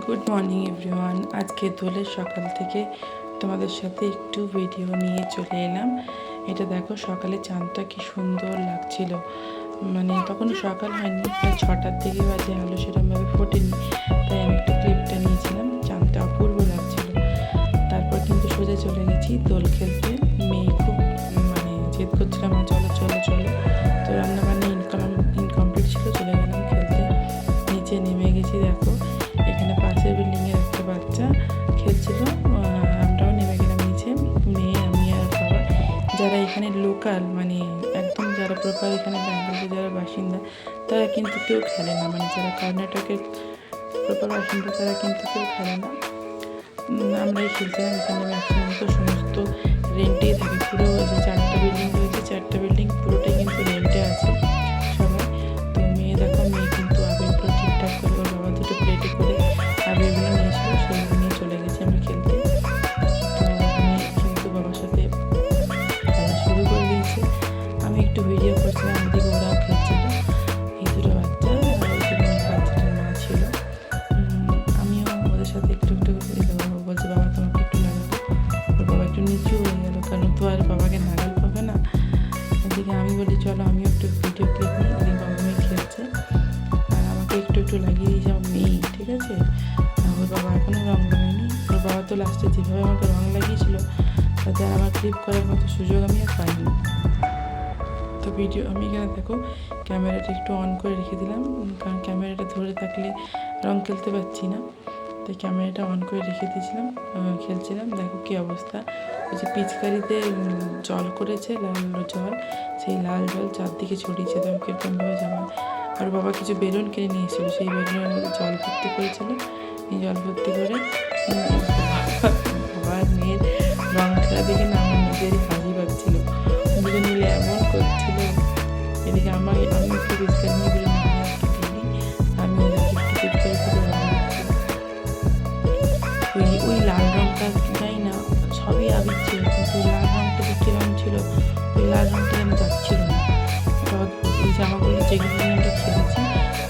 Good morning everyone. আজকে দোলের সকাল থেকে তোমাদের সাথে একটু ভিডিও নিয়ে চলে এলাম। এটা দেখো, সকালে চাঁদটা কি সুন্দর লাগছিল। মানে তখন সকাল হয়নি, প্রায় 6টার দিকে বাজে, আলো সেরকমভাবে ফোটেনি, তাই আমি একটু ক্লিপটা নিয়েছিলাম। চাঁদটা অপূর্ব লাগছিল। তারপর কিন্তু সোজা চলে গেছি দোল খেলতে। মেয়ে খুব জেদ করছিলাম, চলো চলো চলো। তো রান্নাবান্না ইনকমপ্লিট ছিল, চলে গেলাম খেলতে। নিচে নেমে গেছি, দেখো এখানে পাশের বিল্ডিংয়ের একটা বাচ্চা খেলছিল, আমরাও নেমে গেলাম নিচে, মেয়ে, আমি আর বাবা। যারা এখানে লোকাল, একদম যারা প্রপার এখানে ব্যাঙ্গালোরে যারা বাসিন্দা, তারা কিন্তু কেউ খেলে না। যারা কর্ণাটকের প্রপার বাসিন্দা, তারা কিন্তু কেউ খেলে না। আমরাই খেলছিলাম। এখানে ম্যাক্সিমাম তো সমস্ত রেন্টেই থাকে। পুরো যে 4টা বিল্ডিং রয়েছে, 4টা বিল্ডিং পুরোটাই কিন্তু রেন্টে আছে সবাই। তো মেয়ে দেখো, মেয়ে কিন্তু আবিরগুলো ঠিকঠাক করে, ওর বাবা দুটো প্লেটে করে আবিরগুলো নিয়েছিল, সেগুলো নিয়ে চলে গেছি আমরা খেলতে। তো মেয়ে কিন্তু বাবার সাথে খেলা শুরু করে দিয়েছে। আমি একটু ভিডিও করছিলাম, ওদিকে ওরাও খেলছিল, এই দুটো বাচ্চা আর ওই জন্য বাচ্চাটার মা ছিল। আমিও ওদের সাথে একটু একটু বাবা বলছে, বাবা তোমাকে একটু লাগাবো। ওর বাবা একটু নিচু হয়ে গেল, কারণ তো আর বাবাকে নাগাল পাবে না। এদিকে আমি বলি চলো আমিও একটু ভিডিও ক্লিপ নিই। এদিকে বাবা মেয়ে খেলছে আর আমাকে একটু একটু লাগিয়ে দিয়েছে আমার মেয়ে, ঠিক আছে। ওর বাবা এখনও রঙ লাগায়নি। ওর বাবা তো লাস্টে যেভাবে আমাকে রঙ লাগিয়েছিল, তাতে আর আমার ক্লিপ করার মতো সুযোগ আমি আর পাইনি। তো ভিডিও আমি এখানে দেখো ক্যামেরাটা একটু অন করে রেখে দিলাম, কারণ ক্যামেরাটা ধরে থাকলে রঙ খেলতে পারছি না, তাই ক্যামেরাটা অন করে রেখে দিয়েছিলাম। খেলছিলাম, দেখো কী অবস্থা। ওই যে পিচকারিতে জল করেছে, লাল জল, সেই লাল জল চারদিকে ছড়িয়েছে, দেখো কীরকমভাবে জামা। আর বাবা কিছু বেলুন কিনে নিয়ে এসেছিলো, সেই বেলুনের মধ্যে জল ভর্তি করেছিল। এই জল ভর্তি করে বাবার মেয়ের রঙ খেলা দেখে না আমার নিজেরই হাসি পাচ্ছিল। দুজন মিলে এমন করছিল। এদিকে আমি একটু পিচকারি নিয়ে বলি, না আমি একটু দিইনি, আমি ওদেরকে একটু পিচকারি করে রঙ দিচ্ছি। ওই লাল রঙটা জানি না, সবই আবির ছিল, কিন্তু লাল রঙটা যে কী রঙ ছিল, ওই লাল রঙটা যেন যাচ্ছিল না। এই জামাগুলো যেগুলো আমরা খেলেছি,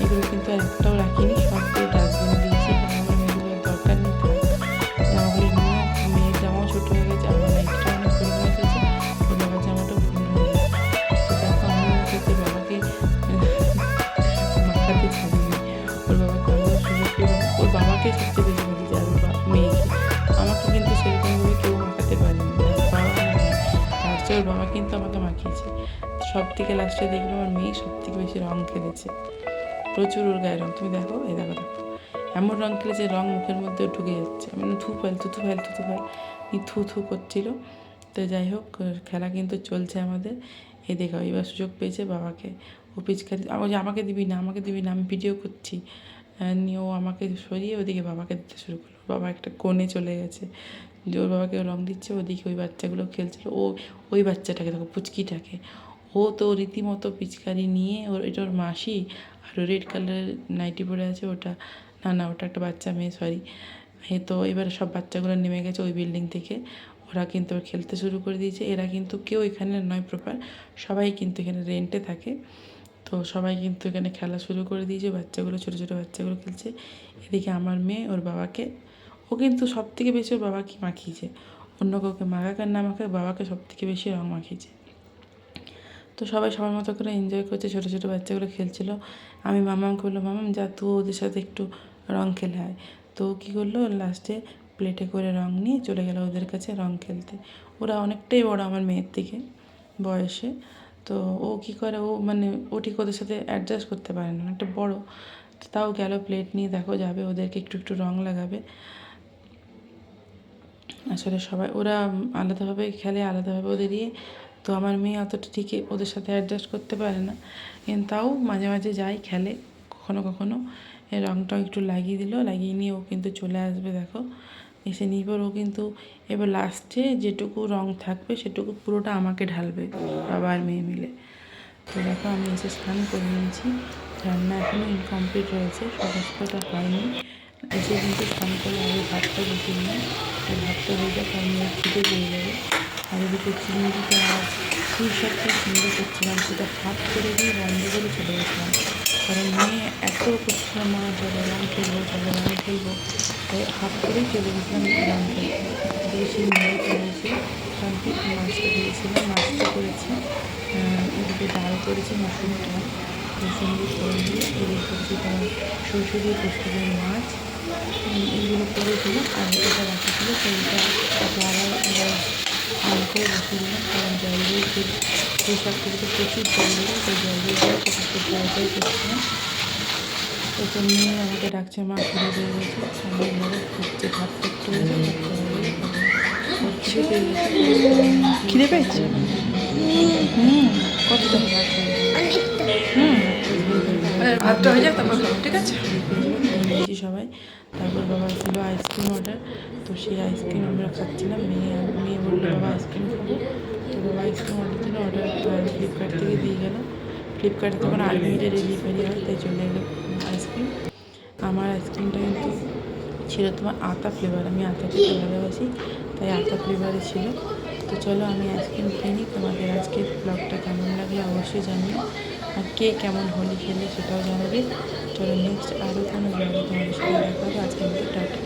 এগুলো কিন্তু আর একটাও রাখিনি, সবগুলো ডাস্টবিনে দিয়েছি, কারণ আমার মেয়েগুলোর দরকার নেই। জামাগুলো নিয়েও, মেয়ের জামাও ছোটো হয়ে গেছে, আমার নাইটটা অনেক পুরনো হয়ে গেছে, ওর বাবার জামাটাও পুরনো হয়ে গেছে। তো দেখো আমি কিন্তু বাবাকে মাখাতে ছাড়িনি, ওর বাবাকে আবার সুযোগ পেয়ে ওর বাবাকে সবচেয়ে বেশি মাখিয়েছে, আর ওর মেয়েকে। আমাকে কিন্তু সেরকমভাবে কেউ মাখাতে পারেনি, বাবা না, তার চেয়ে ওর বাবা কিন্তু আমাকে মাখিয়েছে। সব থেকে লাস্টে দেখবে আমার মেয়ে সব থেকে বেশি রঙ খেলেছে, প্রচুর ওর গায়ে রঙ। তুমি দেখো, এই দেখো দেখো, এমন রঙ খেলেছে রঙ মুখের মধ্যে ঢুকে যাচ্ছে। থু ফেল থু থু ফেল থু থু ফেল, থু থু করছিল। তো যাই হোক, খেলা কিন্তু চলছে আমাদের। এই দেখো এবার সুযোগ পেয়েছে বাবাকে, ও পিচকারি, আমাকে দিবি না, আমাকে দিবি না, আমি ভিডিও করছি। নিয়ে ও আমাকে সরিয়ে ওদিকে বাবাকে দিতে শুরু করলো। বাবা একটা কোণে চলে গেছে, যে ওর বাবাকে রঙ দিচ্ছে, ওদিকে ওই বাচ্চাগুলো খেলছিল। ওই বাচ্চাটাকে দেখো, পুচকিটাকে, ও তো রীতিমতো পিচকারি নিয়ে, এটা ওর মাসি, আর রেড কালারের নাইটি পরে আছে, ওটা না ওটা একটা বাচ্চা মেয়ে, সরি। তো এবার সব বাচ্চাগুলো নেমে গেছে ওই বিল্ডিং থেকে, ওরা কিন্তু খেলতে শুরু করে দিয়েছে। এরা কিন্তু কেউ এখানে নয় প্রপার, সবাই কিন্তু এখানে রেন্টে থাকে। তো সবাই কিন্তু এখানে খেলা শুরু করে দিয়েছে, বাচ্চাগুলো, ছোটো ছোটো বাচ্চাগুলো খেলছে। এদিকে আমার মেয়ে ওর বাবাকে, ও কিন্তু সব থেকে বেশি ওর বাবাকে মাখিয়েছে, অন্য কাউকে মাখাক আর না মাখাক, বাবাকে সব থেকে বেশি রঙ মাখিয়েছে। তো সবাই সবার মতো করে এনজয় করছে, ছোটো ছোটো বাচ্চাগুলো খেলছিল। আমি মামাকে বললো, মামাম যা তুই ওদের সাথে একটু রঙ খেলে আয়। তো কী করলো, লাস্টে প্লেটে করে রঙ নিয়ে চলে গেলো ওদের কাছে রঙ খেলতে। ওরা অনেকটাই বড় আমার মেয়ের থেকে বয়সে। তো ও কী করে, ও ঠিক ওদের সাথে অ্যাডজাস্ট করতে পারে না, অনেকটা বড়। তো তাও গেল প্লেট নিয়ে, দেখো যাবে ওদেরকে একটু একটু রঙ লাগাবে। আসলে সবাই ওরা আলাদাভাবে খেলে, আলাদাভাবে ওদের দিয়ে। তো আমার মেয়ে অতটা ঠিকই ওদের সাথে অ্যাডজাস্ট করতে পারে না, কিন্তু তাও মাঝে মাঝে যায়, খেলে কখনো কখনো। এই রঙটাও একটু লাগিয়ে দিল, লাগিয়ে নিয়ে ও কিন্তু চলে আসবে, দেখো এসে নিয়ে পর ও কিন্তু এবার লাস্টে যেটুকু রঙ থাকবে সেটুকু পুরোটা আমাকে ঢালবে, বাবা আর মেয়ে মিলে। তো দেখো আমি এসে স্নান করে নিয়েছি, রান্না এখনও ইনকমপ্লিট রয়েছে, সমস্তটা হয়নি। এসে কিন্তু স্নান করে আগে ভাতটা বসিয়ে নিই, ভাতটা হয়ে যাক, আর মেয়ে খিদে পেয়ে যাবে। আর এদিকে চিংড়িটা আর পুঁই শাকটা সুন্দর করছিলাম, সেটা হাত করে দিয়ে বন্ধ করে চলে গেছিলাম। কারণ মেয়ে এত করছিল মা চলো রং খেলবো, চলো রং খেলবো, তাই হাফ করেই চলে গেছিলাম রং খেলতে। এদিকে মেয়ে চলে এসে কমপ্লিট মাছটা দিয়েছিলাম, মাছটা করেছি। এদিকে ডাল করেছি মশলা ডাল, রসুন দিয়ে ফোড়ন দিয়ে, এদিকে করেছি তোমার সরষে দিয়ে পোস্ত দিয়ে মাছ, এইগুলো করেছিলাম। আর এটা রাখা ছিল সেইটা তাকে আবার অন করে বসিয়ে দিলাম, কারণ জল দিয়ে পুঁই শাক থেকে তো প্রচুর জল দিল, সেই জল দিয়ে তাকে জলটাই করছিলাম। তো মেয়ে আমাকে ডাকছে, মা খিদে পেয়ে গেছে, আমি এবারে খুঁজছে ভাত একটু হয়েছে, খিদে পেয়েছে? কতটা? ভাতটা হয়ে যাক তারপর খাবো, ঠিক আছে? দিয়েছি সবাই। তারপর বাবা ছিল আইসক্রিম অর্ডার, তো সেই আইসক্রিম আমরা খাচ্ছিলাম। মেয়ে বললো বাবা আইসক্রিম খাবো, তো বাবা আইসক্রিম অর্ডার দিল, অর্ডার ফ্লিপকার্ট থেকে দিয়ে গেল। ফ্লিপকার্টে তখন আনলিমিটেড ডেলিভারি হয়, তাই চলে এলো আইসক্রিম। আমার আইসক্রিমটা কিন্তু ছিল তোমার আতা ফ্লেভার, আমি আতা খেতে ভালোবাসি, তাই আতা ফ্লেভারে ছিল। তো চলো আমি আইসক্রিম খেয়ে নিই, তোমাদের আজকের ব্লগটা কেমন লাগলো অবশ্যই জানিও, আর কে কেমন হোলি খেলে সেটাও জানাবে। চলো নেক্সট আরও কোনো ব্লগে তোমাদের সাথে দেখা হবে। আজকের মতো টাটা।